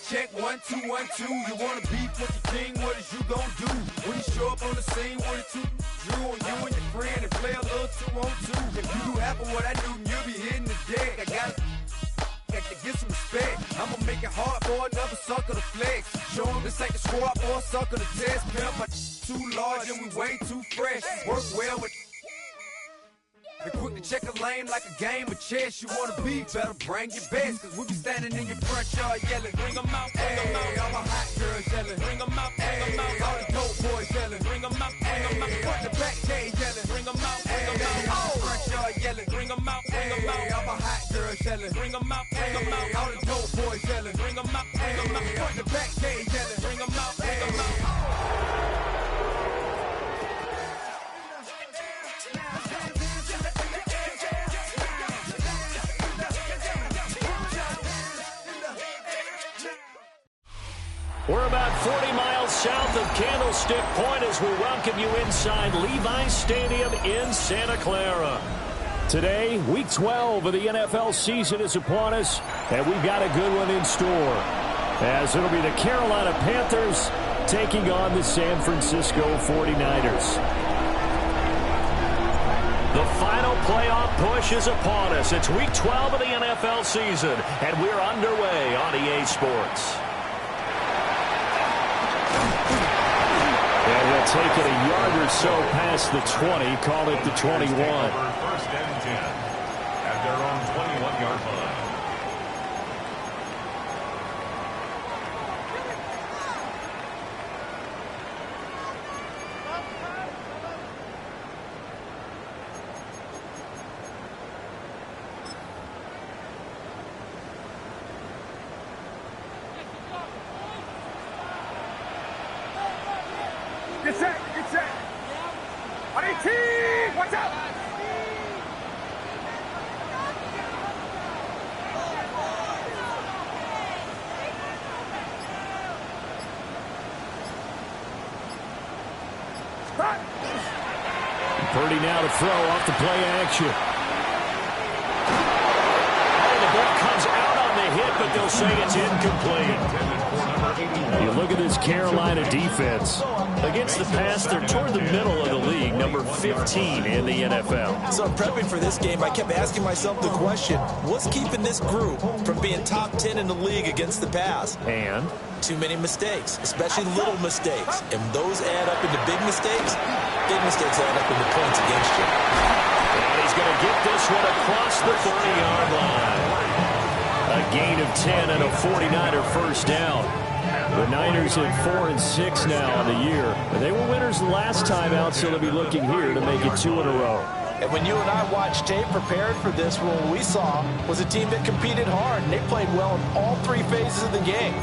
check, 1, 2, 1, 2. You wanna beef with the king, what is you gon' do? When you show up on the scene, 1 or 2, drew on you and your friend and play a little 2 on 2. If you do half of what I do, then you'll be hitting the deck. I gotta get some respect. I'ma make it hard for another sucker to flex. Show him this ain't the squad for a sucker to test. Pimp, my too large and we way too fresh. Work well with they quick to check a lane like a game of chess. You wanna be better, bring your best. Cause we be standing in your front yard yelling, bring them out, bring them out. All my hot girls yelling, bring them out, bring them out. All the dope boys yelling, bring them out, bring them out. Front the back gate yelling, bring them out, bring them out. All the front yard yelling, bring them out, bring them out. All my hot girls yelling, bring them out, bring them out. All the dope boys yelling, bring them out, bring them out. Front the back gate yelling, bring them out, bring them out. We're about 40 miles south of Candlestick Point as we welcome you inside Levi's Stadium in Santa Clara. Today, Week 12 of the NFL season is upon us, and we've got a good one in store, as it'll be the Carolina Panthers taking on the San Francisco 49ers. The final playoff push is upon us. It's Week 12 of the NFL season, and we're underway on EA Sports. And they'll take it a yard or so past the 20, call it the 21. First and 10 at their own 21-yard line. Get set, get set. On 18, watch out. Purdy now to throw off the play action. Oh, the ball comes out on the hit, but they'll say it's incomplete. You look at this Carolina defense. Against the pass, they're toward the middle of the league, number 15 in the NFL. So prepping for this game, I kept asking myself the question, what's keeping this group from being top 10 in the league against the pass? And? Too many mistakes, especially little mistakes. And those add up into big mistakes. Big mistakes add up into points against you. And he's going to get this one across the 30-yard line. A gain of 10 and a 49er first down. The Niners at 4-6 now on the year. They were winners last time out, so they'll be looking here to make it 2 in a row. And when you and I watched tape prepared for this, what we saw was a team that competed hard, and they played well in all 3 phases of the game.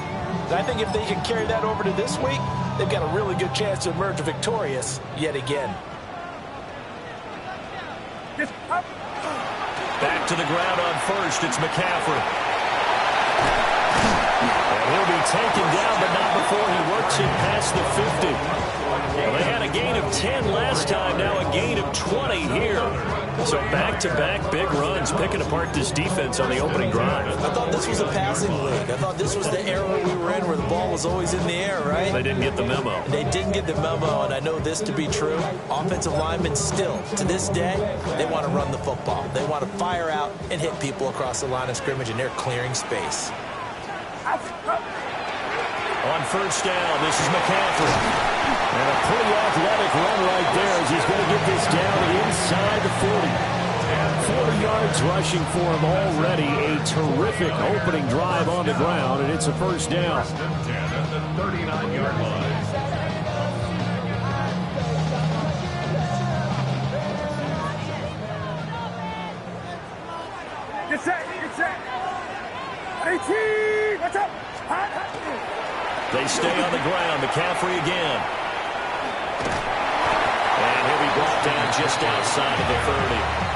And I think if they can carry that over to this week, they've got a really good chance to emerge victorious yet again. Back to the ground on first. It's McCaffrey. He'll be taken down, but not before he works it past the 50. Well, they had a gain of 10 last time, now a gain of 20 here. So back-to-back big runs, picking apart this defense on the opening drive. I thought this was a passing league. I thought this was the era we were in where the ball was always in the air, right? They didn't get the memo. They didn't get the memo, and I know this to be true. Offensive linemen still, to this day, they want to run the football. They want to fire out and hit people across the line of scrimmage, and they're clearing space. On first down, this is McCaffrey. And a pretty athletic run right there as he's going to get this down inside the 40. 4 yards rushing for him already. A terrific opening drive on the ground, and it's a first down. First and 10 at the 39-yard line. Get set, get set. 18, watch out. They stay on the ground. McCaffrey again. And he'll be brought down just outside of the 30.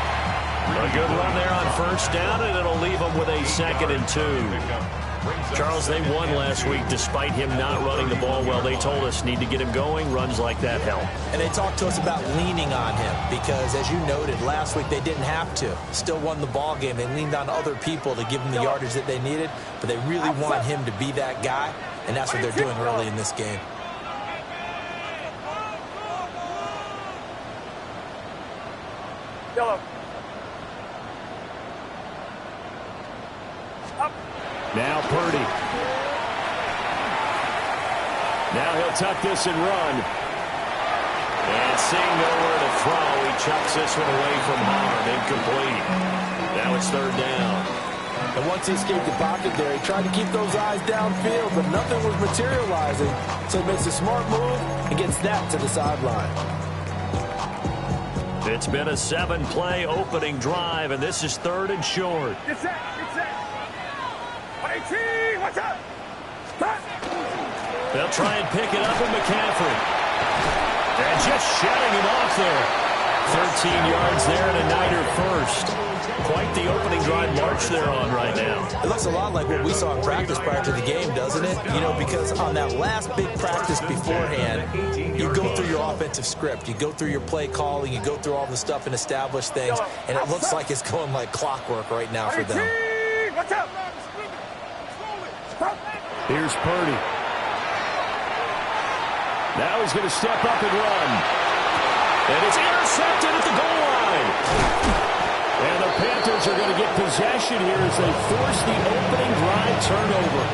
A good run there on first down, and it'll leave them with a 2nd and 2. Charles, they won last week despite him not running the ball well. They told us need to get him going. Runs like that help. And they talked to us about leaning on him because, as you noted, last week they didn't have to. Still won the ball game. They leaned on other people to give them the yardage that they needed, but they really want him to be that guy, and that's what they're doing early in this game. Yellow. Now Purdy. Now he'll tuck this and run. And seeing nowhere to throw, he chucks this one away from harm. Incomplete. Now it's third down. And once he escaped the pocket there, he tried to keep those eyes downfield, but nothing was materializing. So he makes a smart move and gets snapped to the sideline. It's been a 7-play opening drive, and this is third and short. Get set. Get set. 118. Watch out. They'll try and pick it up with McCaffrey. And just shutting him off there. 13 yards there and a Niner first. Quite the opening drive march they're on right now. It looks a lot like what we saw in practice prior to the game, doesn't it? You know, because on that last big practice beforehand, you go through your offensive script. You go through your play calling. You go through all the stuff and establish things. And it looks like it's going like clockwork right now for them. Watch out. Here's Purdy. Now he's going to step up and run. And it's intercepted at the goal line. And the Panthers are going to get possession here as they force the opening drive turnover.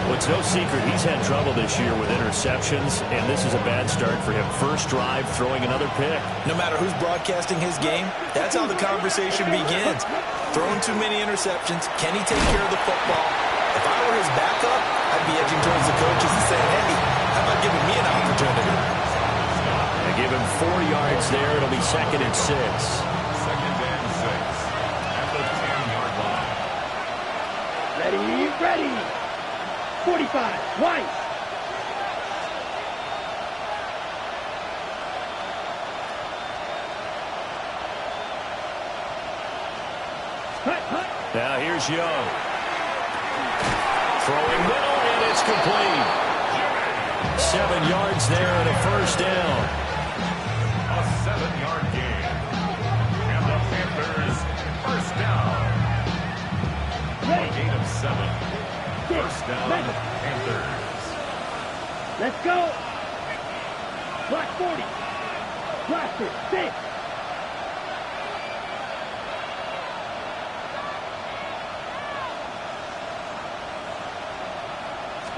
Well, it's no secret he's had trouble this year with interceptions, and this is a bad start for him. First drive, throwing another pick. No matter who's broadcasting his game, that's how the conversation begins. Throwing too many interceptions. Can he take care of the football? If I were his backup, I'd be edging towards the coaches and saying, hey, how about giving me an opportunity? They give him 4 yards there. It'll be 2nd and 6. 2nd and 6 at the 10-yard line. Ready. 45. White. Now here's Young. Throwing middle, and it's complete. 7 yards there and a first down. A 7-yard gain. And the Panthers first down. A gain of 7. First down, Panthers. Let's go. Black 40. Blaster 6.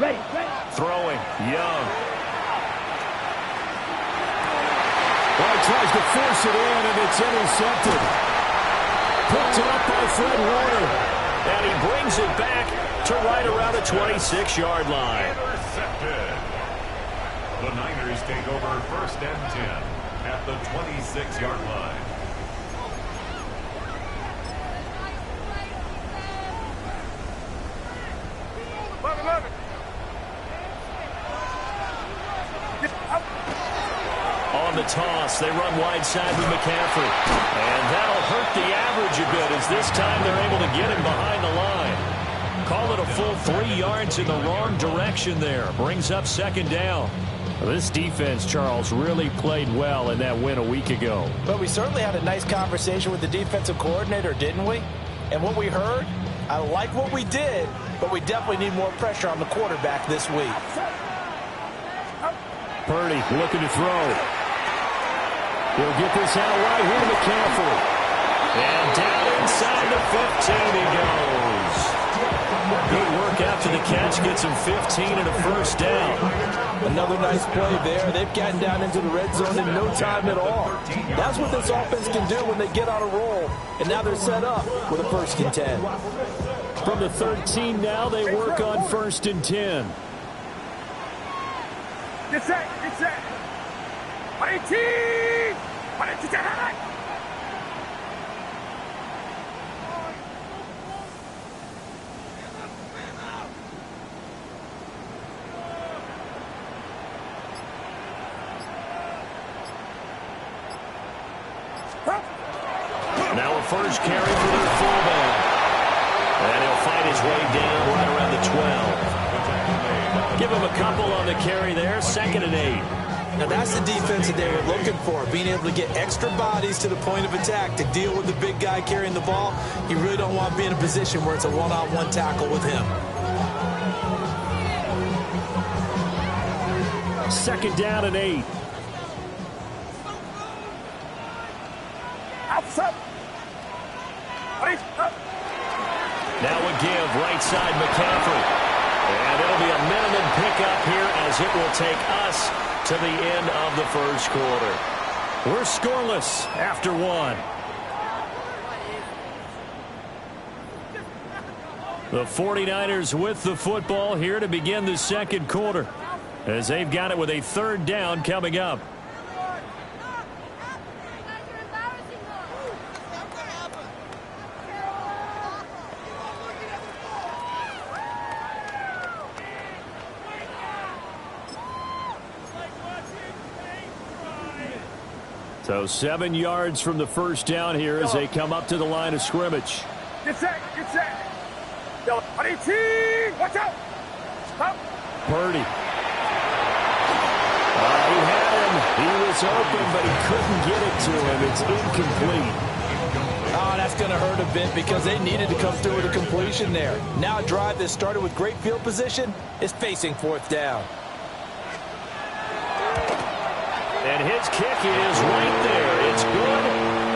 Ready. Throwing, Young. Well, he tries to force it in, and it's intercepted. Picked it up by Fred Warner. And he brings it back to right around the 26-yard line. Intercepted. The Niners take over 1st and 10 at the 26-yard line. On the toss, they run wide side with McCaffrey. And that'll hurt the average a bit as this time they're able to get him behind the line. Call it a full 3 yards in the wrong direction there. Brings up 2nd down. Well, this defense, Charles, really played well in that win a week ago. But we certainly had a nice conversation with the defensive coordinator, didn't we? And what we heard, I like what we did, but we definitely need more pressure on the quarterback this week. Purdy looking to throw. He'll get this out right here to McCaffrey. And down inside the 15 he goes. Good work after the catch. Gets him 15 and a first down. Another nice play there. They've gotten down into the red zone in no time at all. That's what this offense can do when they get on a roll. And now they're set up with a 1st and 10. From the 13 now, they work on 1st and 10. Get set. 118. 118. Now a first carry for their fullback. And he'll find his way down right around the fumble on the carry there, 2nd and 8. Now that's the defense that they were looking for, being able to get extra bodies to the point of attack to deal with the big guy carrying the ball. You really don't want to be in a position where it's a one-on-one tackle with him. 2nd down and 8. Outside. Now a give, right side McCaffrey. And it'll be a minimum pickup here as it will take us to the end of the first quarter. We're scoreless after 1. The 49ers with the football here to begin the second quarter, as they've got it with a 3rd down coming up. So 7 yards from the first down here as they come up to the line of scrimmage. Get set, get set. Yo, 18, watch out. Stop. Purdy. He had him. He was open, but he couldn't get it to him. It's incomplete. Oh, that's going to hurt a bit because they needed to come through with a completion there. Now a drive that started with great field position is facing 4th down. And his kick is right there. It's good.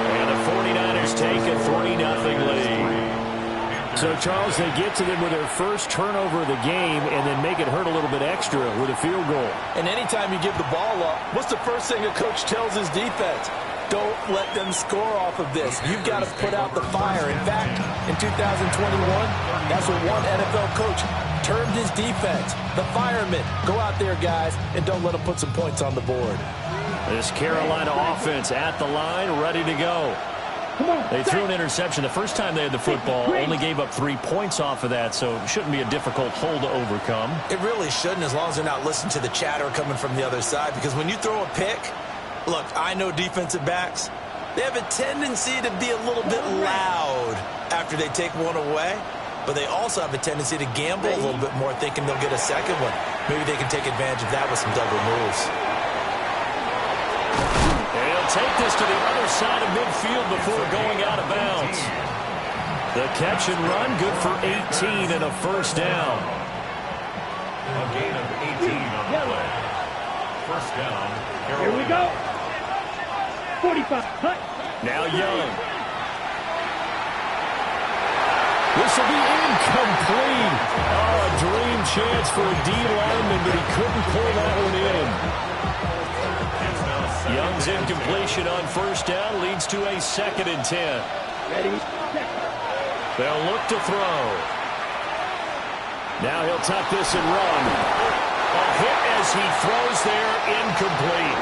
And the 49ers take a 3-0 lead. So, Charles, they get to them with their first turnover of the game and then make it hurt a little bit extra with a field goal. And anytime you give the ball up, what's the first thing a coach tells his defense? Don't let them score off of this. You've got to put out the fire. In fact, in 2021, that's what one NFL coach termed his defense. The firemen. Go out there, guys, and don't let them put some points on the board. This Carolina offense at the line, ready to go. They threw an interception the first time they had the football, only gave up 3 points off of that, so it shouldn't be a difficult hole to overcome. It really shouldn't, as long as they're not listening to the chatter coming from the other side, because when you throw a pick, look, I know defensive backs, they have a tendency to be a little bit loud after they take one away, but they also have a tendency to gamble a little bit more, thinking they'll get a second one. Maybe they can take advantage of that with some double moves. Take this to the other side of midfield before going out of bounds. The catch and run, good for 18 and a 1st down. A gain of 18 on the play. 1st down, Carolina. Here we go. 45. Hut. Now Young. This will be incomplete. Oh, a dream chance for a D lineman, but he couldn't pull that one in. Young's incompletion on 1st down leads to a 2nd and 10. Ready. They'll look to throw. Now he'll tuck this and run. A hit as he throws there, incomplete.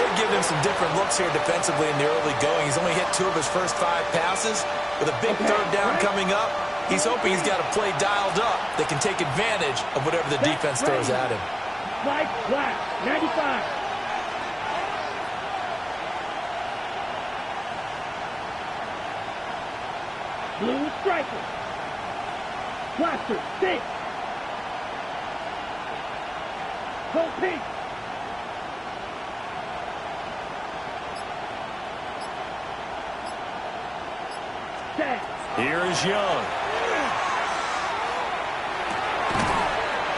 They're giving him some different looks here defensively in the early going. He's only hit 2 of his first 5 passes. With a big 3rd down coming up, he's hoping he's got a play dialed up that can take advantage of whatever the defense throws at him. Black, 95. Blue striker. Blaster, 6. Go pink. Here is Young.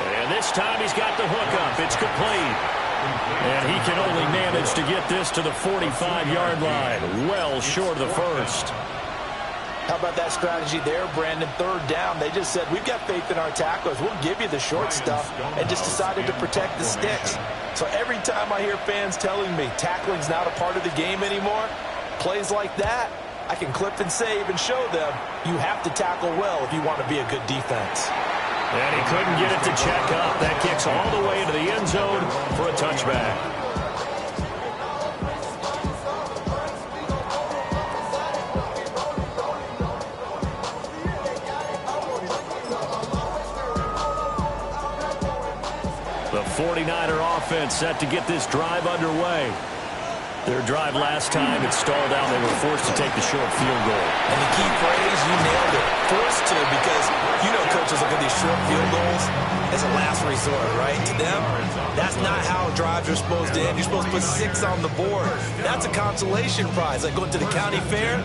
And this time he's got the hook up. It's complete. And he can only manage to get this to the 45-yard line. Well short of the first. How about that strategy there, Brandon? 3rd down. They just said, we've got faith in our tacklers. We'll give you the short stuff, and just decided to protect the sticks. So every time I hear fans telling me tackling's not a part of the game anymore, plays like that, I can clip and save and show them you have to tackle well if you want to be a good defense. And he couldn't get it to check up. That kicks all the way into the end zone for a touchback. The 49er offense set to get this drive underway. Their drive last time, it stalled out. They were forced to take the short field goal. And the key phrase, you nailed it. Forced to, because you know coaches look at these short field goals as a last resort, right? To them, that's not how drives are supposed to end. You're supposed to put 6 on the board. That's a consolation prize. Like going to the county fair,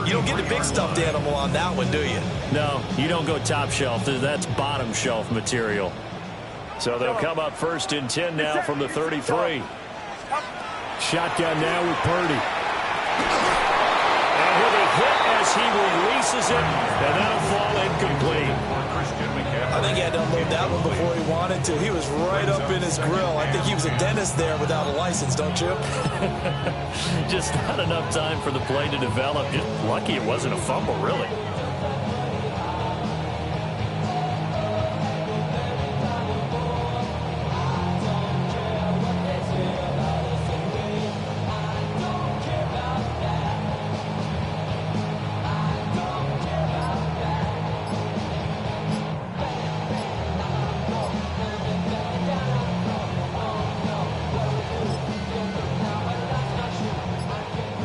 you don't get the big stuffed animal on that one, do you? No, you don't go top shelf. That's bottom shelf material. So they'll come up 1st and 10 now from the 33. Shotgun now with Purdy. And he'll be hit as he releases it, and that'll fall incomplete. I think he had to unload that one before he wanted to. He was right up in his grill. I think he was a dentist there without a license, don't you? Just not enough time for the play to develop. Just lucky it wasn't a fumble, really.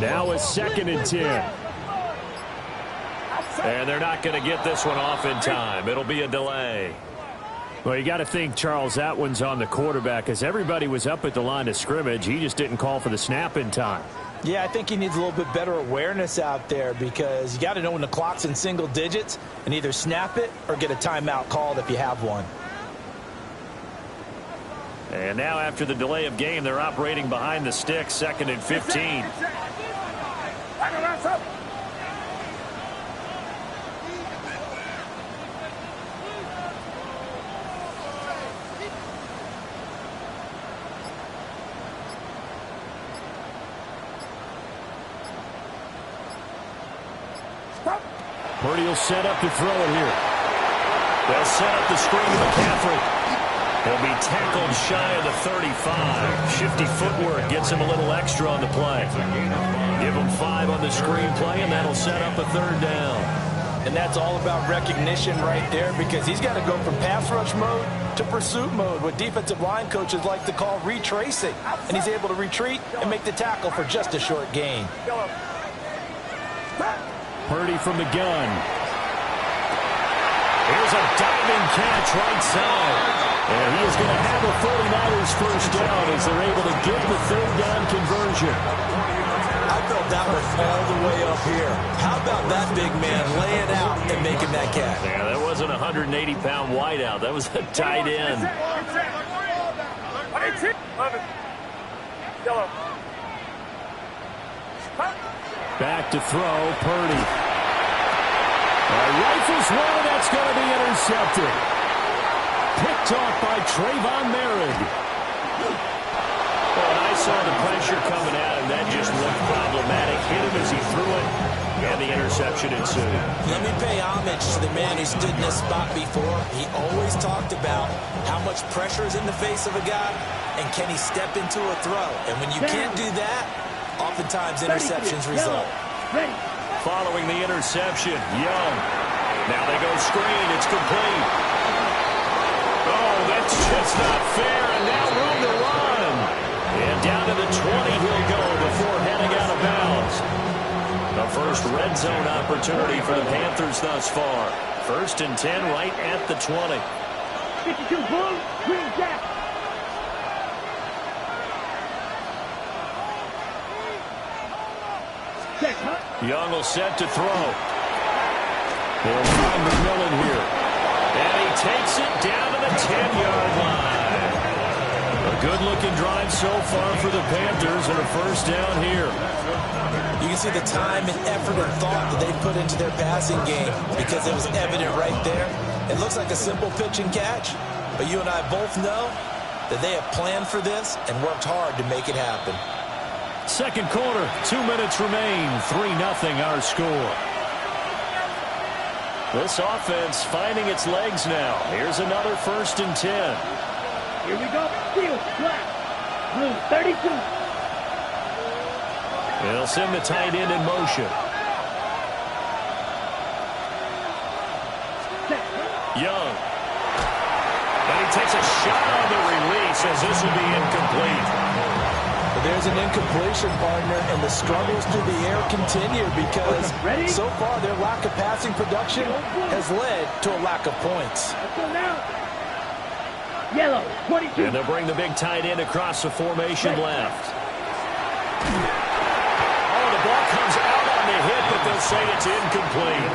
Now a 2nd and 10. And they're not going to get this one off in time. It'll be a delay. Well, you got to think, Charles, that one's on the quarterback, as everybody was up at the line of scrimmage. He just didn't call for the snap in time. Yeah, I think he needs a little bit better awareness out there, because you got to know when the clock's in single digits and either snap it or get a timeout called if you have one. And now after the delay of game, they're operating behind the stick, 2nd and 15. Purdy will set up to throw it here. They'll set up the screen to McCaffrey. He'll be tackled shy of the 35. Shifty footwork gets him a little extra on the play. Give him 5 on the screenplay, and that'll set up a 3rd down. And that's all about recognition right there, because he's got to go from pass rush mode to pursuit mode, what defensive line coaches like to call retracing. And he's able to retreat and make the tackle for just a short gain. Purdy from the gun. Here's a diving catch right side. And he is going to have a 49ers first down as they're able to get the 3rd down conversion. I felt that one all the way up here. How about that big man laying out and making that catch? Yeah, that wasn't a 180-pound wideout. That was a tight end. Back to throw, Purdy. Rifles one, and that's going to be intercepted. Picked off by Trayvon Merritt. Well, and I saw the pressure coming at him. That just looked problematic. Hit him as he threw it, and the interception ensued. Let me pay homage to the man who stood in this spot before. He always talked about how much pressure is in the face of a guy, and can he step into a throw. And when you can't do that, oftentimes interceptions result. Following the interception, Young. Now they go screen. It's complete. Oh, that's just not fair, and now room to run. And down to the 20 he'll go before heading out of bounds. The first red zone opportunity for the Panthers thus far. 1st and 10 right at the 20. 52 Bulls, Green Jack. Young will set to throw. They'll find McMillan here. And he takes it down to the 10-yard line. A good-looking drive so far for the Panthers, and a first down here. You can see the time and effort and thought that they put into their passing game, because it was evident right there. It looks like a simple pitch and catch, but you and I both know that they have planned for this and worked hard to make it happen. Second quarter, 2 minutes remain. 3-0 our score. This offense finding its legs now. Here's another 1st and 10. Here we go. Field, black, blue, 32. They'll send the tight end in motion. Young. And he takes a shot on the release, as this will be incomplete. The There's an incompletion, partner, and the struggles through the air continue because so far their lack of passing production has led to a lack of points. Yellow, 22. And they'll bring the big tight end across the formation left. Oh, the ball comes out on the hit, but they'll say it's incomplete.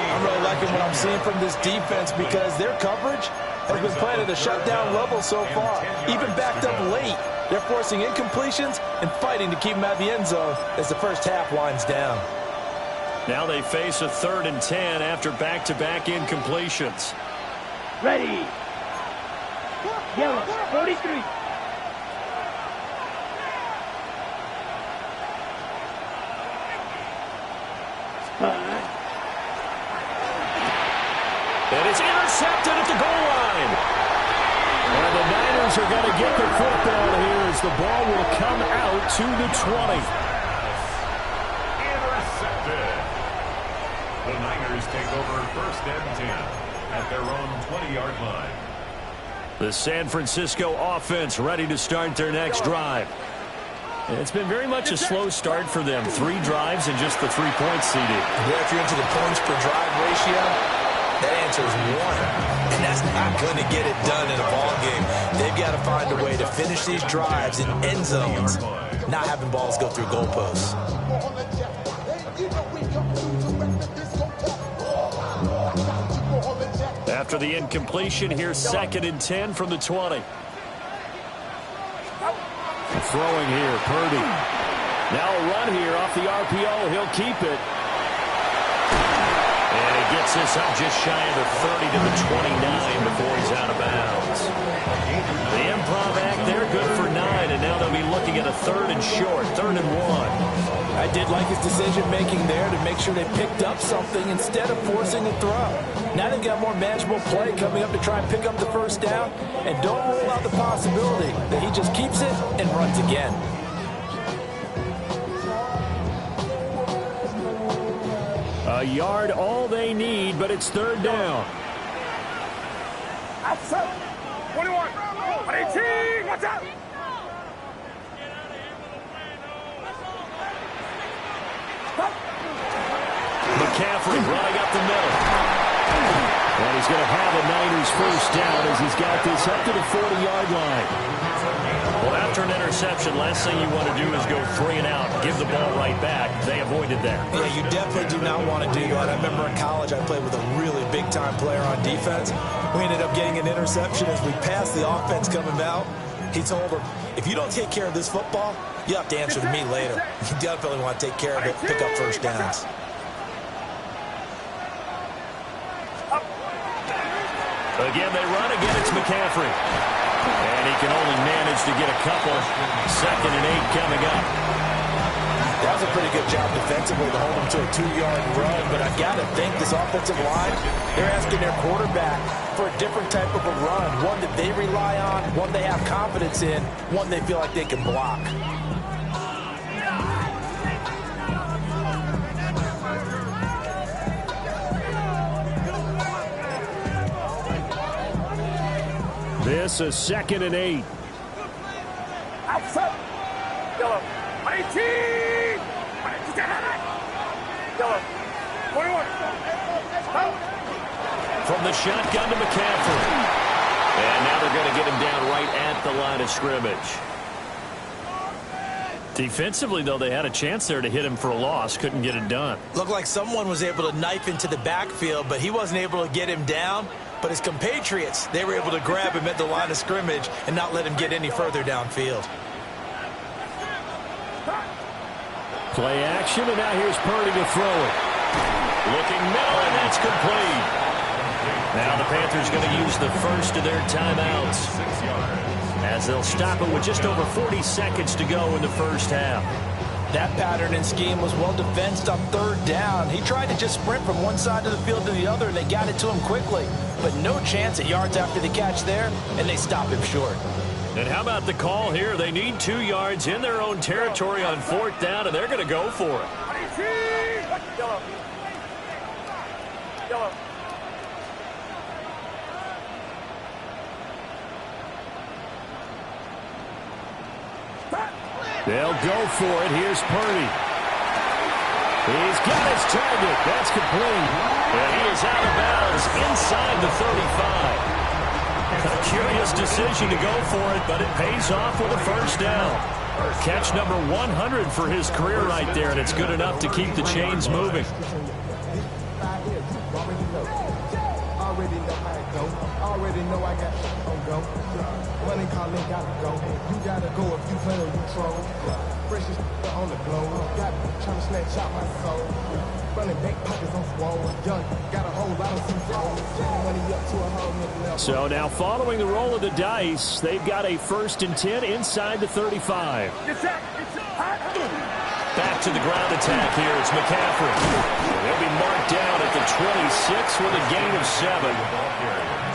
I'm really liking what I'm seeing from this defense because their coverage has been playing at a shutdown level so far, even backed up late. They're forcing incompletions and fighting to keep them out of the end zone as the first half winds down. Now they face a 3rd and 10 after back-to-back incompletions. Ready. Yellow, 43. And it's intercepted at the goal line. And the Niners are going to get the football here as the ball will come out to the 20. Intercepted. The Niners take over 1st and 10 at their own 20-yard line. The San Francisco offense ready to start their next drive. It's been very much a slow start for them. 3 drives and just the 3-point CD. Yeah, if you're into the points per drive ratio, that answer is 1. And that's not going to get it done in a ball game. They've got to find a way to finish these drives in end zones, not having balls go through goalposts. After the incompletion, here's 2nd and 10 from the 20. Throwing here, Purdy. Now a run here off the RPO. He'll keep it. And he gets this up just shy of the 30 to the 29 before he's out of bounds. The improv act there, good for 9, and now they'll be looking at a 3rd and short, 3rd and 1. I did like his decision-making there to make sure they picked up something instead of forcing a throw. Now they've got more manageable play coming up to try and pick up the 1st down, and don't rule out the possibility that he just keeps it and runs again. A yard all they need, but it's 3rd down. 21. 18. Watch out. McCaffrey running up the middle. And he's going to have a Niners 1st down as he's got this up to the 40-yard line. Well, after an interception, last thing you want to do is go 3 and out, give the ball right back. They avoided that. Yeah, you definitely do not want to do that. I remember in college I played with a really big-time player on defense. We ended up getting an interception as we passed the offense coming out. He told him, if you don't take care of this football, you have to answer to me later. You definitely want to take care of it, pick up 1st downs. Again, they run. Again, it's McCaffrey. And he can only manage to get a couple. 2nd and 8 coming up. That was a pretty good job defensively to hold him to a 2-yard run, but I got to think this offensive line, they're asking their quarterback for a different type of a run, one that they rely on, one they have confidence in, one they feel like they can block. This is 2nd and 8. Outside. Yellow, 18. Yellow, 21. From the shotgun to McCaffrey. And now they're going to get him down right at the line of scrimmage. Defensively, though, they had a chance there to hit him for a loss. Couldn't get it done. Looked like someone was able to knife into the backfield, but he wasn't able to get him down. But his compatriots, they were able to grab him at the line of scrimmage and not let him get any further downfield. Play action, and now here's Purdy to throw it. Looking middle, and that's complete. Now the Panthers going to use the first of their timeouts as they'll stop it with just over 40 seconds to go in the 1st half. That pattern and scheme was well defensed on 3rd down. He tried to just sprint from one side of the field to the other, and they got it to him quickly. But no chance at yards after the catch there, and they stop him short. And how about the call here? They need 2 yards in their own territory on 4th down, and they're going to go for it. Yellow. Yellow. They'll go for it. Here's Purdy. He's got his target. That's complete. And he is out of bounds inside the 35. A curious decision to go for it, but it pays off with a first down. Catch number 100 for his career right there, and it's good enough to keep the chains moving. Already know how it go. Already know I got on go. Money calling, gotta go. You gotta go if you play or you troll. Precious on the globe. Got trying to snatch out my soul. Running back pockets on swole. Young, got a whole lot of some money up to a whole nother level. So now following the roll of the dice, they've got a 1st and 10 inside the 35. Back to the ground attack here. It's McCaffrey. They'll be marked down at the 26 with a gain of 7.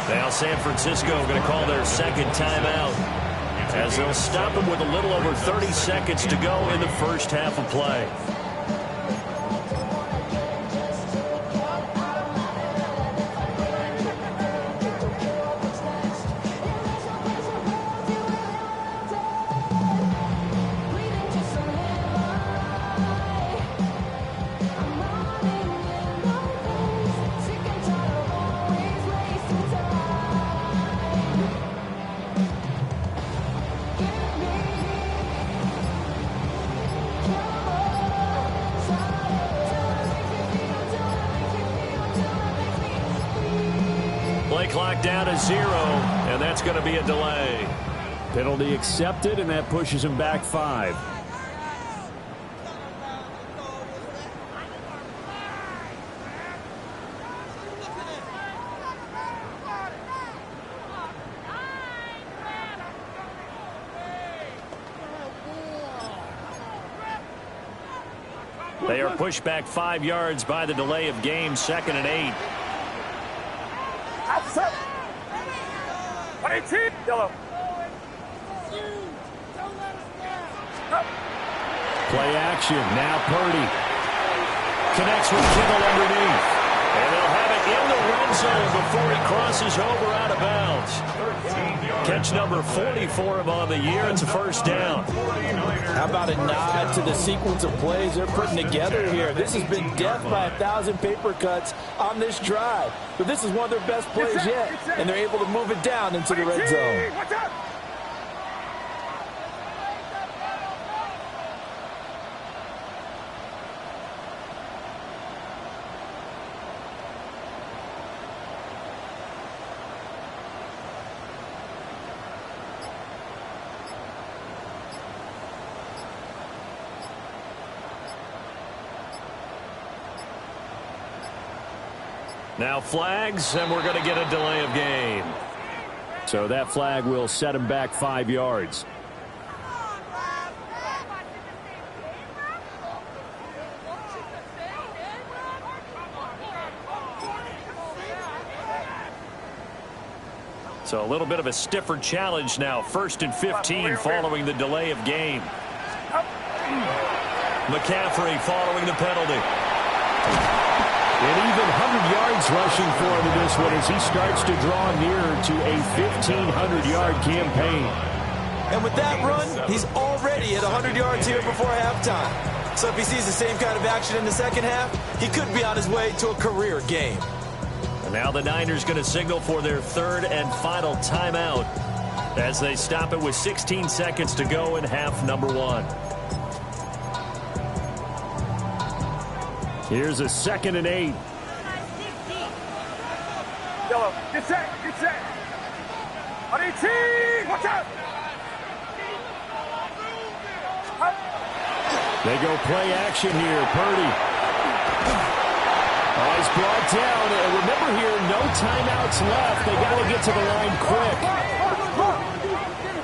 Now San Francisco going to call their second timeout as they'll stop him with a little over 30 seconds to go in the first half of play. Clock down to 0, and that's going to be a delay. Penalty accepted, and that pushes him back 5. They are pushed back 5 yards by the delay of game, 2nd and 8. Outside. 18. Yellow. Play action. Now Purdy. Connects with Kittle underneath. And they'll have it in the red zone before he crosses over out of bounds. Catch number 40 for him on the year. It's a first down. How about a nod to the sequence of plays they're putting together here? This has been death by 1,000 paper cuts on this drive. But this is one of their best plays yet, and they're able to move it down into the red zone. Watch out. Now flags, and we're going to get a delay of game. So that flag will set him back 5 yards. So a little bit of a stiffer challenge now. 1st and 15 following the delay of game. McCaffrey following the penalty. And even 100 yards rushing for him in this one as he starts to draw nearer to a 1,500-yard campaign. And with that run, he's already at 100 yards here before halftime. So if he sees the same kind of action in the second half, he could be on his way to a career game. And now the Niners going to signal for their 3rd and final timeout as they stop it with 16 seconds to go in half number 1. Here's a 2nd and 8. Yellow. Get set. Get set. 18. Watch out. They go play action here. Purdy. Oh, he's brought down. And remember here, no timeouts left. They got to get to the line quick.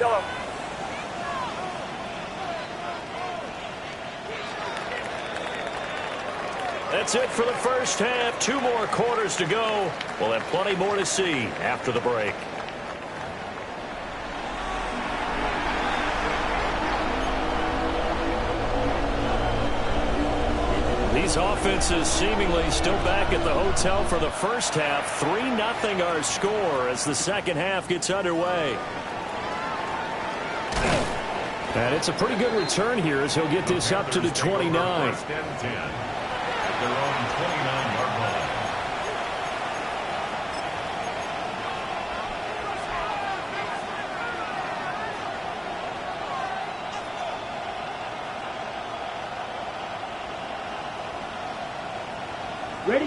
Yellow. That's it for the first half. 2 more quarters to go. We'll have plenty more to see after the break. These offenses seemingly still back at the hotel for the first half. 3-0 our score as the second half gets underway. And it's a pretty good return here as he'll get this up to the 29. First and 10 at their own 29-yard line.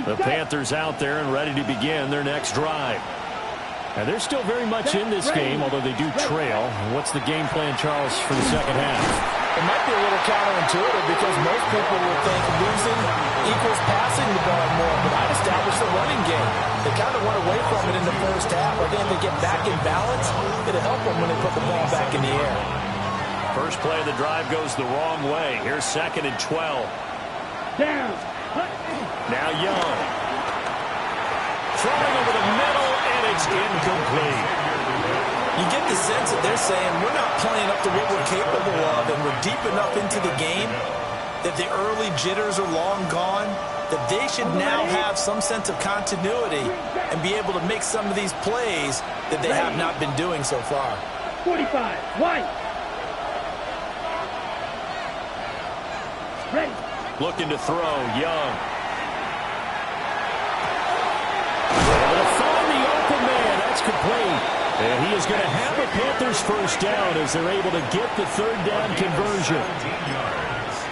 The Panthers out there and ready to begin their next drive. And they're still very much in this game, although they do trail. What's the game plan, Charles, for the second half? It might be a little counterintuitive because most people would think losing equals passing the ball more, but I'd establish the running game. They kind of went away from it in the first half. I think if they get back in balance, it'll help them when they put the ball back in the air. First play of the drive goes the wrong way. Here's 2nd and 12. Down. Now Young. Throwing over the middle, and it's incomplete. You get the sense that they're saying we're not playing up to what we're capable of, and we're deep enough into the game that the early jitters are long gone, that they should now have some sense of continuity and be able to make some of these plays that they have not been doing so far. 45, white. Ready. Looking to throw, Young. Able to find the open man. That's complete. And he is going to have a Panthers first down as they're able to get the 3rd down conversion.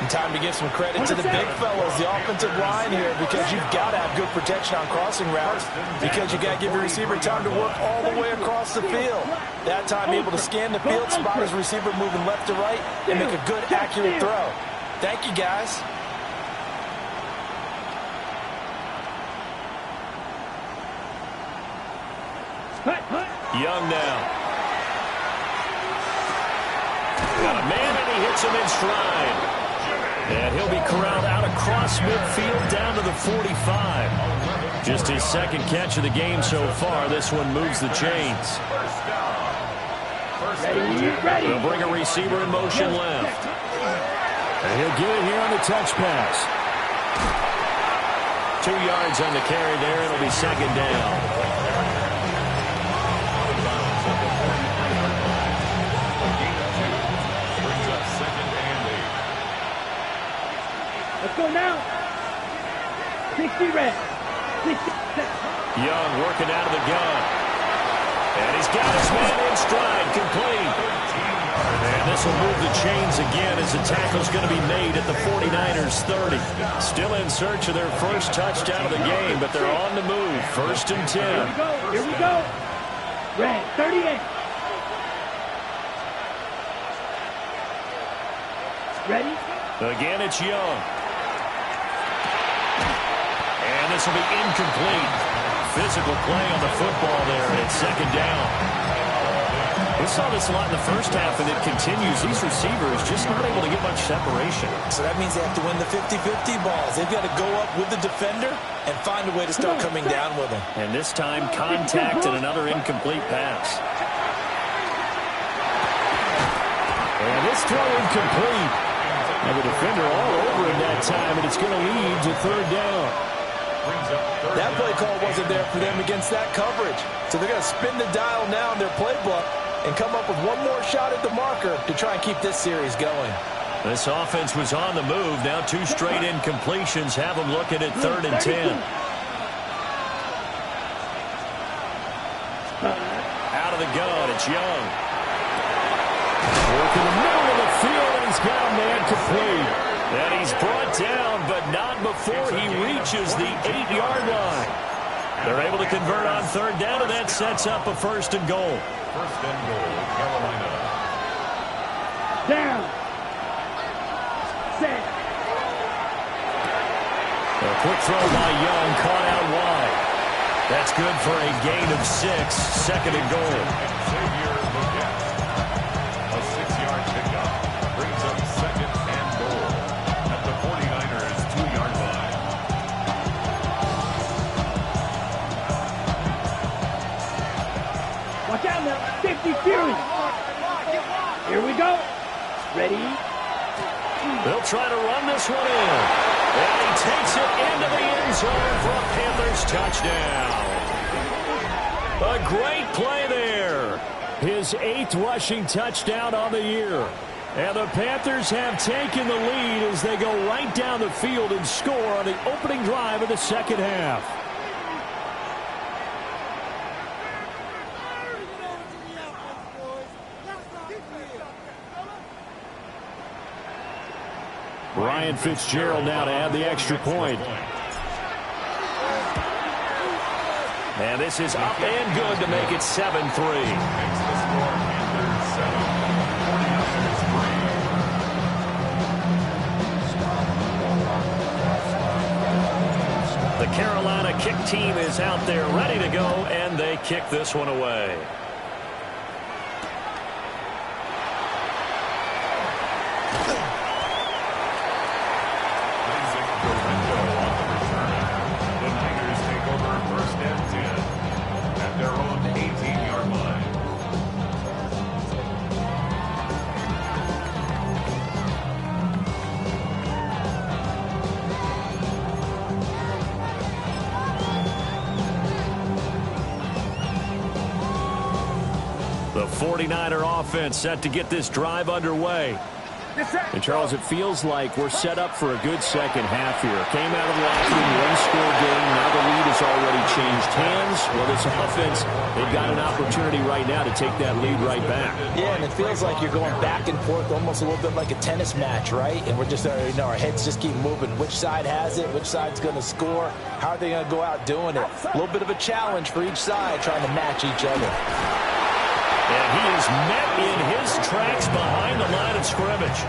And time to give some credit to the big fellas, the offensive line here, because you've got to have good protection on crossing routes, because you got to give your receiver time to work all the way across the field. That time able to scan the field, spot his receiver moving left to right, and make a good, accurate throw. Thank you, guys. Young now. Got a man, and he hits him in stride. And he'll be corralled out across midfield down to the 45. Just his 2nd catch of the game so far. This one moves the chains. They'll bring a receiver in motion left. And he'll get it here on the touch pass. 2 yards on the carry there. It'll be 2nd down. Let's go now. 60 red. 60. Young working out of the gun. And he's got his man in stride, complete. And this will move the chains again as the tackle's going to be made at the 49ers 30. Still in search of their first touchdown of the game, but they're on the move. 1st and 10. Here we go. Here we go. Red, 38. Ready? Again, it's Young. And this will be incomplete. Physical play on the football there, and it's 2nd down. We saw this a lot in the first half, and it continues. These receivers just not able to get much separation. So that means they have to win the 50-50 balls. They've got to go up with the defender and find a way to start coming down with them. And this time, contact and another incomplete pass. And this throw incomplete. And the defender all over him that time, and it's going to lead to 3rd down. That play call wasn't there for them against that coverage. So they're going to spin the dial now in their playbook and come up with one more shot at the marker to try and keep this series going. This offense was on the move. Now 2 straight incompletions have them looking at 3rd and 10. Out of the gun, it's Young. Working the middle of the field, and he's got a man complete. And he's brought down, but not before he reaches the 8-yard line. They're able to convert on 3rd down, and that sets up a 1st and goal. 1st and goal, Carolina. Down. Set. A quick throw by Young, caught out wide. That's good for a gain of 6, 2nd and goal. Xavier Bourguet. A 6-yard pickup brings up 2nd and goal at the 49ers 2-yard line. Watch out now. 50 Fury. Here we go. Ready? They'll try to run this one in. And he takes it into the end zone for a Panthers touchdown. A great play there. His 8th rushing touchdown on the year. And the Panthers have taken the lead as they go right down the field and score on the opening drive of the second half. Ryan Fitzgerald now to add the extra point. And this is up and good to make it 7-3. The Carolina kick team is out there ready to go, and they kick this one away. The 49er offense set to get this drive underway. And, Charles, it feels like we're set up for a good second half here. Came out of the locker room, one-score game. Now the lead has already changed hands. Well, this offense, they've got an opportunity right now to take that lead right back. Yeah, and it feels like you're going back and forth almost a little bit like a tennis match, right? And we're just, our heads just keep moving. Which side has it? Which side's going to score? How are they going to go out doing it? A little bit of a challenge for each side trying to match each other. And he is met in his tracks behind the line of scrimmage.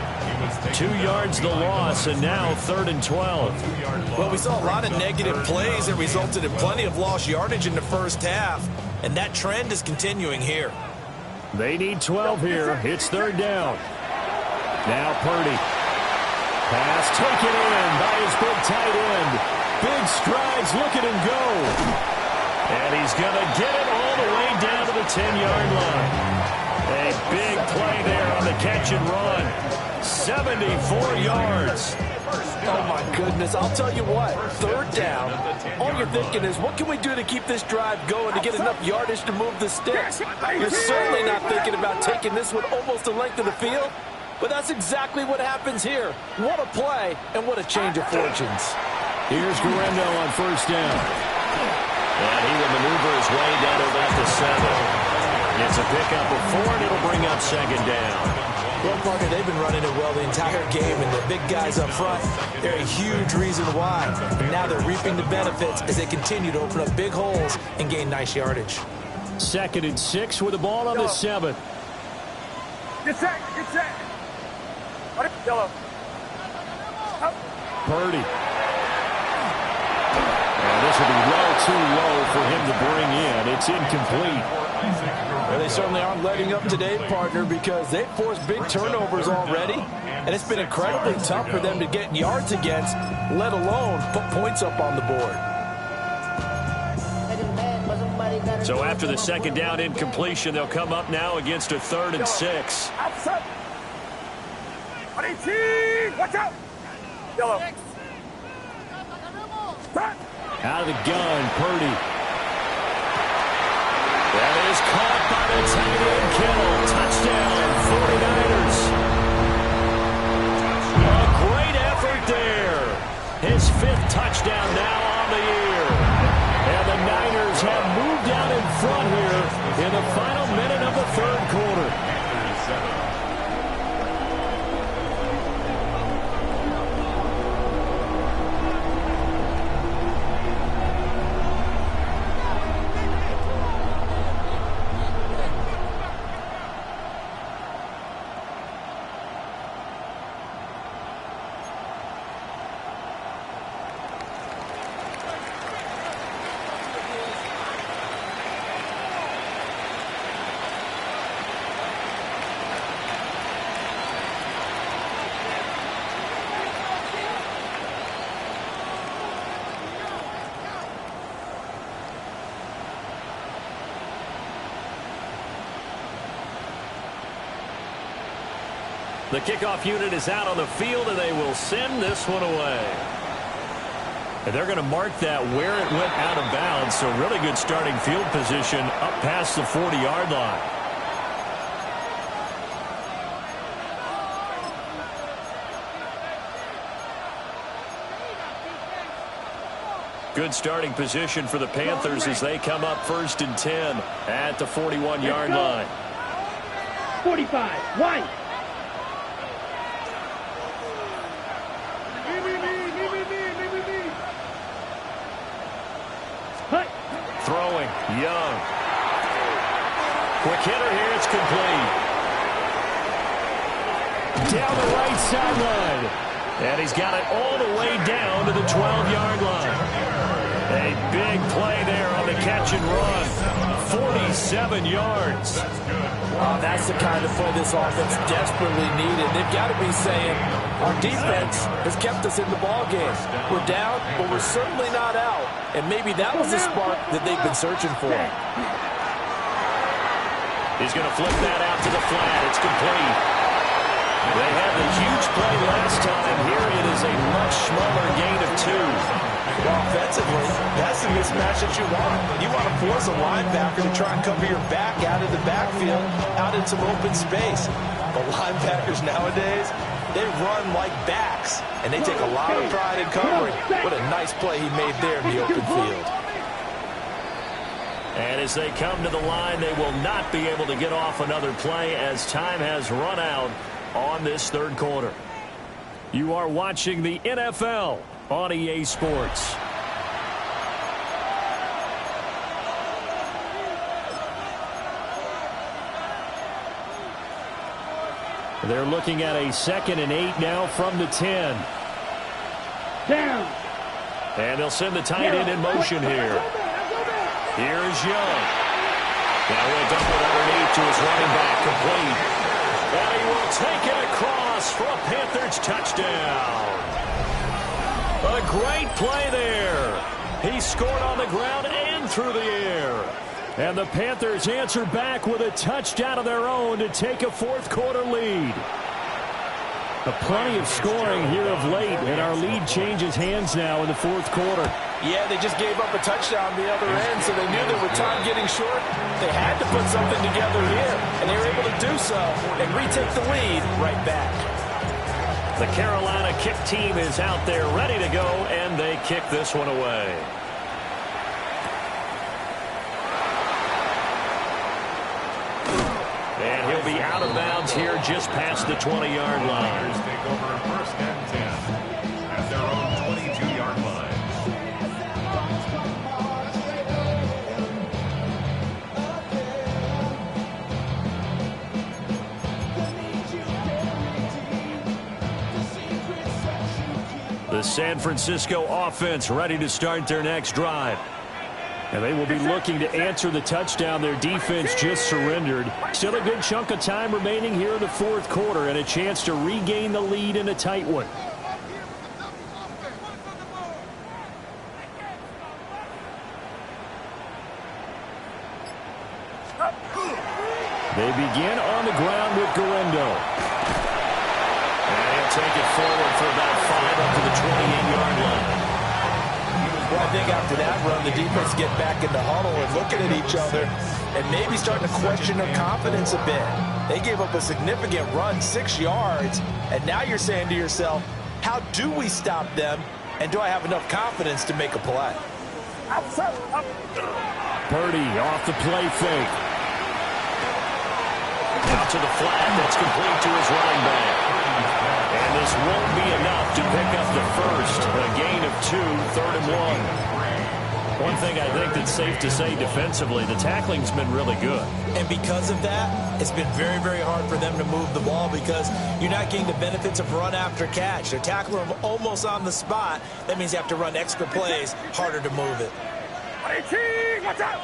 2 yards the loss, and now 3rd and 12. Well, we saw a lot of negative plays that resulted in plenty of lost yardage in the first half, and that trend is continuing here. They need 12 here. It's 3rd down. Now Purdy. Pass taken in by his big tight end. Big strides, look at him go. And he's going to get it all the way down to the 10-yard line. A big play there on the catch and run. 74 yards. Oh, my goodness. I'll tell you what. 3rd down. All you're thinking is, what can we do to keep this drive going to get enough yardage to move the sticks? You're certainly not thinking about taking this one almost the length of the field. But that's exactly what happens here. What a play and what a change of fortunes. Here's Guerrero on 1st down. And he will maneuver his way down to about the 7. It's a pickup of 4, and it'll bring up 2nd down. Well, Parker, they've been running it well the entire game, and the big guys up front, they're a huge reason why. And now they're reaping the benefits as they continue to open up big holes and gain nice yardage. 2nd and 6 with the ball on the 7. Get set, get set. Yellow. Purdy. And this will be well too low for him to bring in. It's incomplete. Well, they certainly aren't letting up today, partner, because they've forced big turnovers already, and it's been incredibly tough for them to get yards against, let alone put points up on the board. So after the 2nd down incompletion, they'll come up now against a 3rd and 6. Outside. 18. Watch out. Yellow. Out of the gun, Purdy. That is caught by the tight end, Kittle. Touchdown, 49ers. A great effort there. His 5th touchdown now on the year. And the Niners have moved out in front here in the final minute of the 3rd quarter. The kickoff unit is out on the field, and they will send this one away. And they're going to mark that where it went out of bounds, so really good starting field position up past the 40-yard line. Good starting position for the Panthers as they come up 1st and 10 at the 41-yard line. 45, white. Throwing, Young. Quick hitter here, it's complete. Down the right sideline. And he's got it all the way down to the 12-yard line. A big play there on the catch and run. 47 yards. Oh, that's the kind of play this offense desperately needed. They've got to be saying, our defense has kept us in the ballgame. We're down, but we're certainly not out. And maybe that was the spark that they've been searching for. He's going to flip that out to the flat. It's complete. They had the huge play last time. Here it is a much smaller gain of 2. Well, offensively, that's the mismatch that you want. You want to force a linebacker to try and cover your back out of the backfield, out in some open space. But linebackers nowadays, they run like backs, and they take a lot of pride in covering. What a nice play he made there in the open field. And as they come to the line, they will not be able to get off another play as time has run out on this third quarter. You are watching the NFL on EA Sports. They're looking at a 2nd and 8 now from the 10. Down. And they'll send the tight end in motion here. Here's Young. Now he'll dump it underneath to his running back, complete. And he will take it across for a Panthers touchdown. A great play there. He scored on the ground and through the air. And the Panthers answer back with a touchdown of their own to take a fourth-quarter lead. Plenty of scoring here of late, and our lead changes hands now in the fourth quarter. Yeah, they just gave up a touchdown the other end, so they knew that with time getting short, they had to put something together here, and they were able to do so and retake the lead right back. The Carolina kick team is out there ready to go, and they kick this one away. And he'll be out of bounds here just past the 20-yard line. Take over 1st and 10 at their own 22-yard line. The San Francisco offense ready to start their next drive. And they will be looking to answer the touchdown their defense just surrendered. Still a good chunk of time remaining here in the fourth quarter and a chance to regain the lead in a tight one. They begin on the ground with Guerrero. And he'll take it forward for about 5 up to the 28-yard line. Well, I think after that run, the defense get back in the huddle and looking at each other and maybe starting to question their confidence a bit. They gave up a significant run, 6 yards, and now you're saying to yourself, how do we stop them, and do I have enough confidence to make a play? Purdy off the play fake. Out to the flat, that's complete to his running back. And this won't be enough to pick up the first. A gain of 2, 3rd and 1. One thing I think that's safe to say defensively, the tackling's been really good. And because of that, it's been very, very hard for them to move the ball because you're not getting the benefits of run after catch. They're tackling them almost on the spot. That means you have to run extra plays, harder to move it. Watch out!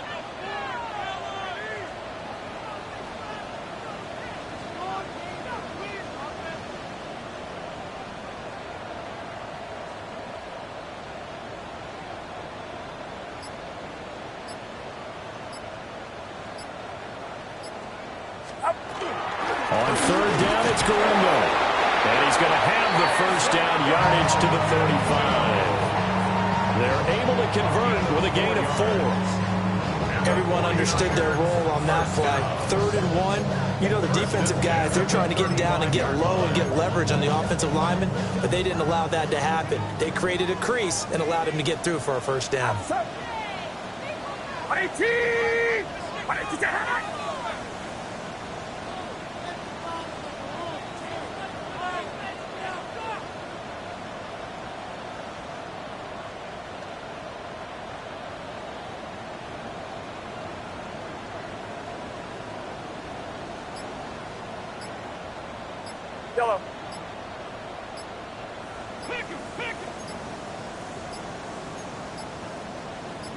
On 3rd down, it's Guerrero. And he's going to have the first down yardage to the 35. They're able to convert with a gain of 4. Everyone understood their role on that play. 3rd and 1. You know the defensive guys, they're trying to get down and get low and get leverage on the offensive lineman, but they didn't allow that to happen. They created a crease and allowed him to get through for a first down. Yellow.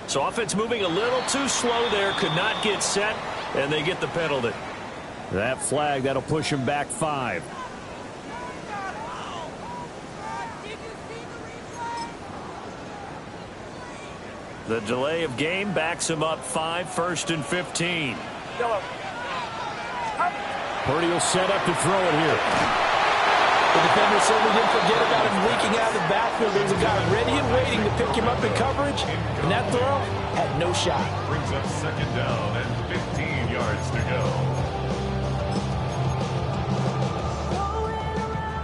So offense moving a little too slow there, could not get set, and they get the penalty. That flag, that'll push him back 5. The delay of game backs him up 5, 1st and 15. Yellow. Purdy will set up to throw it here. The defender certainly didn't forget about him leaking out of the backfield. There was a guy ready and waiting to pick him up in coverage, and that throw had no shot. Brings up 2nd down and 15 yards to go.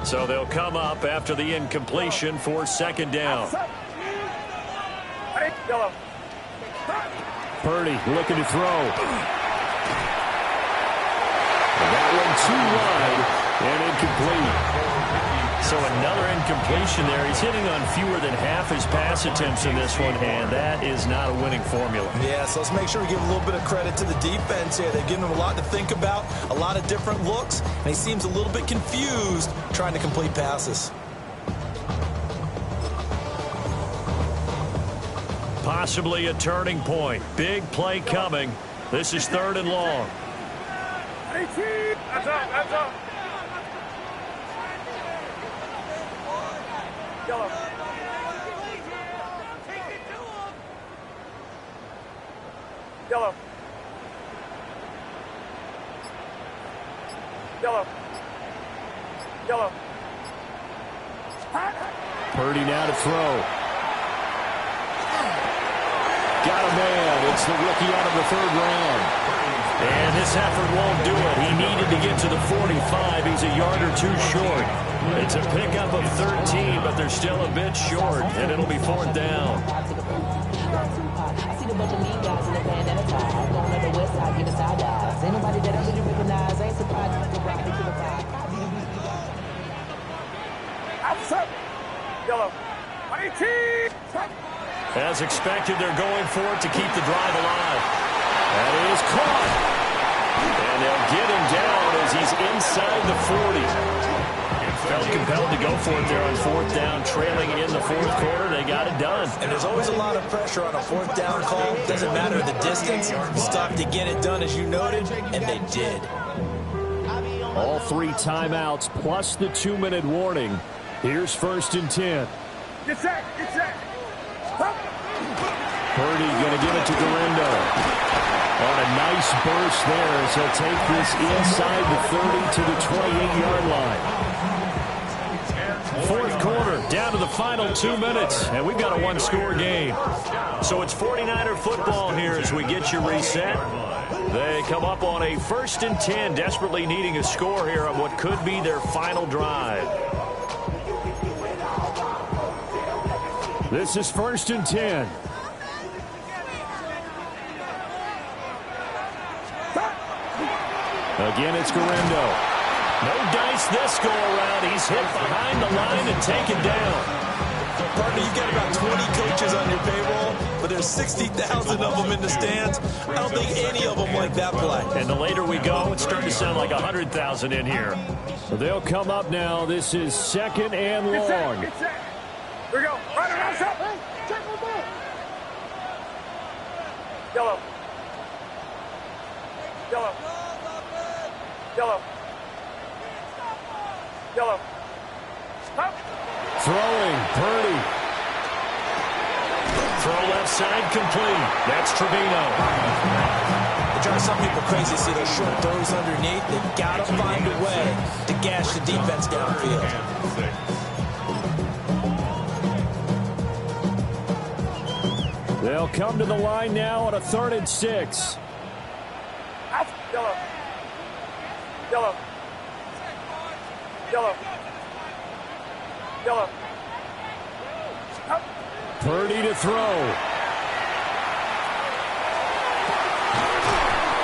So they'll come up after the incompletion for 2nd down. Yellow. Purdy looking to throw. That one too wide and incomplete. So another incompletion there. He's hitting on fewer than half his pass attempts in this one, and that is not a winning formula. Yeah, so let's make sure we give a little bit of credit to the defense here. They've given him a lot to think about, a lot of different looks, and he seems a little bit confused trying to complete passes. Possibly a turning point. Big play coming. This is 3rd and long. That's up. Yellow. Yellow. Yellow. Yellow. Purdy now to throw. Got a man. It's the rookie out of the 3rd round. And this effort won't do it. He needed to get to the 45. He's a yard or 2 short. It's a pickup of 13, but they're still a bit short, and it'll be 4th down. I see the bunch of mean guys in the band at a time. Going on the west side, give us side eyes. Ain't nobody that I really recognize. Ain't surprised to rock me to the vibe. Outside. Yellow. 18. As expected, they're going for it to keep the drive alive. That is caught. And they'll get him down as he's inside the 40. Felt compelled to go for it there on 4th down, trailing in the 4th quarter. They got it done. And there's always a lot of pressure on a 4th down call. Doesn't matter the distance. You still have to get it done, as you noted, and they did. All 3 timeouts plus the 2-minute warning. Here's 1st and 10. Get set. Purdy going to give it to Garindo. On a nice burst there as he'll take this inside the 30 to the 28-yard line. 4th quarter, down to the final 2 minutes, and we've got a 1-score game. So it's 49er football here as we get you reset. They come up on a 1st and 10, desperately needing a score here on what could be their final drive. This is 1st and 10. Again, it's Garindo. No dice this go around. He's hit behind the line and taken down. Partner, you've got about 20 coaches on your payroll, but there's 60,000 of them in the stands. I don't think any of them like that play. And the later we go, it's starting to sound like 100,000 in here. They'll come up now. This is 2nd and long. Here we go. Right around, stop. Yellow. Yellow. Yellow. Yellow. Stop. Throwing, Purdy. Throw left side complete. That's Trevino. It drives some people crazy to see those short throws underneath. They've got to find a way to gash the defense downfield. They'll come to the line now on a 3rd and 6. Out. Yellow. Yellow. Yellow. Yellow. Out. Purdy to throw.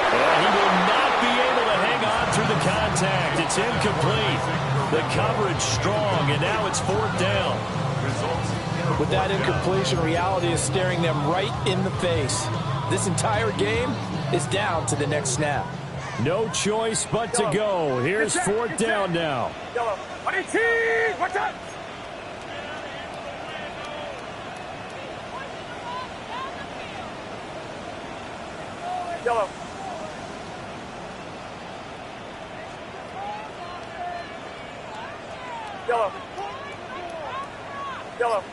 And he will not be able to hang on through the contact. It's incomplete. The coverage strong, and now it's 4th down. With that incompletion, reality is staring them right in the face. This entire game is down to the next snap. No choice but to go. Here's 4th down now. Yellow. 18. Watch out. Yellow. Yellow. Yellow.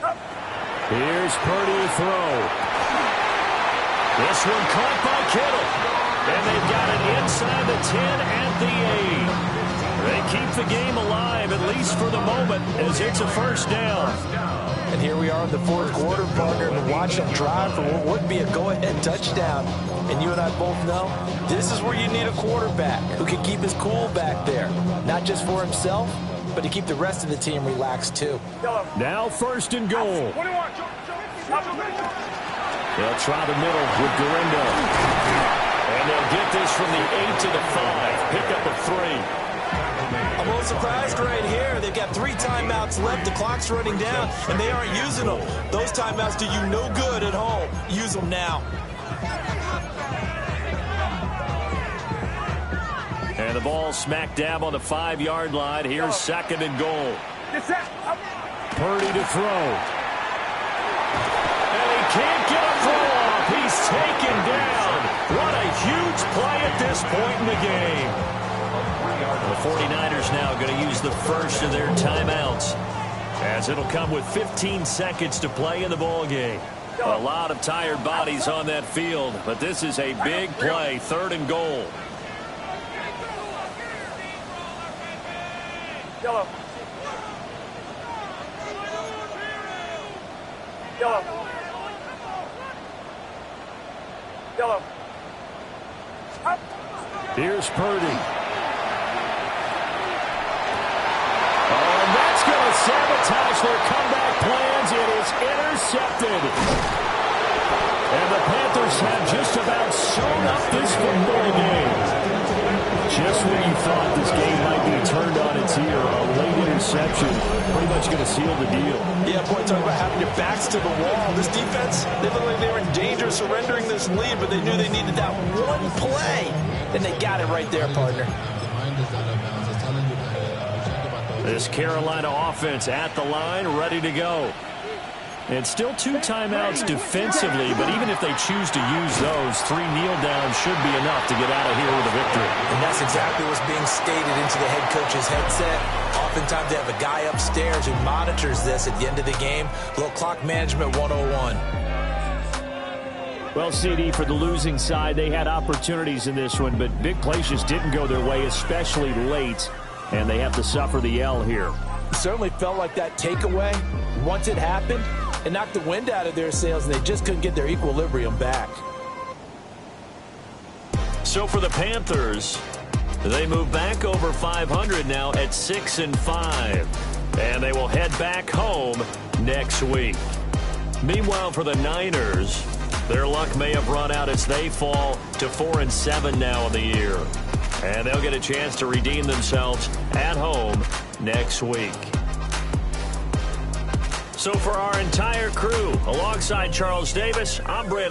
Up. Here's Purdy to throw. This one caught by Kittle. And they've got it inside the 10 at the 8. They keep the game alive, at least for the moment, as it's a 1st down. And here we are in the 4th quarter, partner, and watch them drive for what would be a go-ahead touchdown. And you and I both know this is where you need a quarterback who can keep his cool back there, not just for himself, but to keep the rest of the team relaxed too. Now 1st and goal. 21. They'll try the middle with Gurindo. And they'll get this from the 8 to the 5. Pick up a 3. I'm a little surprised right here. They've got 3 timeouts left. The clock's running down, and they aren't using them. Those timeouts do you no good at home. Use them now. And the ball smack dab on the 5-yard line. Here's 2nd and goal. Purdy to throw. And he can't get a throw off. He's taken down. What a huge play at this point in the game. The 49ers now going to use the first of their timeouts, as it'll come with 15 seconds to play in the ball game. A lot of tired bodies on that field, but this is a big play. 3rd and goal. Yellow. Yellow. Yellow. Up. Here's Purdy. Sabotage their comeback plans. It is intercepted. And the Panthers have just about sewn up this football game. Just when you thought this game might be turned on its ear, a late interception pretty much going to seal the deal. Yeah, boy, talking about having your backs to the wall. This defense, they looked like they were in danger of surrendering this lead, but they knew they needed that one play. And they got it right there, partner. This Carolina offense at the line, ready to go. And still 2 timeouts defensively, but even if they choose to use those, 3 kneel downs should be enough to get out of here with a victory. And that's exactly what's being stated into the head coach's headset. Oftentimes they have a guy upstairs who monitors this at the end of the game. Little clock management 101. Well, CD, for the losing side, they had opportunities in this one, but big plays just didn't go their way, especially late. And they have to suffer the L here. It certainly felt like that takeaway, once it happened, it knocked the wind out of their sails, and they just couldn't get their equilibrium back. So for the Panthers, they move back over 500 now at 6-5. And they will head back home next week. Meanwhile, for the Niners, their luck may have run out as they fall to 4-7 now in the year. And they'll get a chance to redeem themselves at home next week. So for our entire crew, alongside Charles Davis, I'm Brandon.